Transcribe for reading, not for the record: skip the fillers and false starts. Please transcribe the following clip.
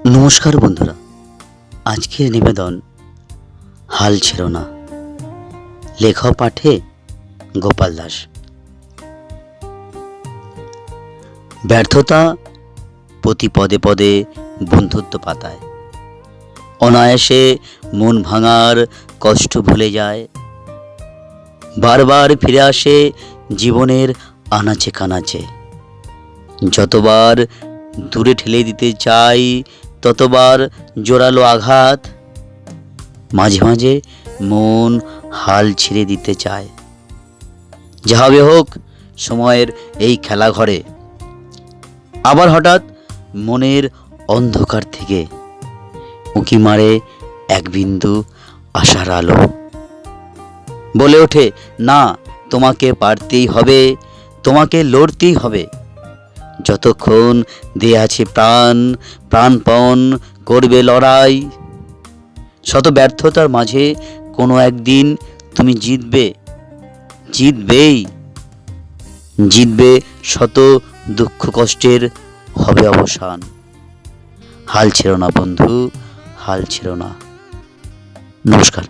নমস্কার বন্ধুরা, আজকের নিবেদন হাল ছেড়ো না। লেখা পাঠে গোপাল দাস। ব্যর্থতা প্রতি পদে পদে বন্ধুত্ব পাতায়, অনায়াসে মন ভাঙার কষ্ট ভুলে যায়, বারবার ফিরে আসে জীবনের আনাচে কানাচে। যতবার দূরে ঠেলে দিতে চাই ততবার জোরালো আঘাত, মাঝে মাঝে মন হাল ছেড়ে দিতে চায়। যা হবে হোক, সময়ের এই খেলা ঘরে আবার হঠাৎ মনের অন্ধকার থেকে উঁকি মারে এক বিন্দু আশার আলো। বলে ওঠে, না, তোমাকে পারতেই হবে, তোমাকে লড়তেই হবে। যতক্ষণ দেয়া আছে প্রাণ, প্রাণপণ করবে লড়াই। শত ব্যর্থতার মাঝে কোনো একদিন তুমি জিতবে, জিতবেই। জিতবে, শত দুঃখ কষ্টের হবে অবসান। হাল ছেড়ো না বন্ধু, হাল ছেড়ো না। নমস্কার।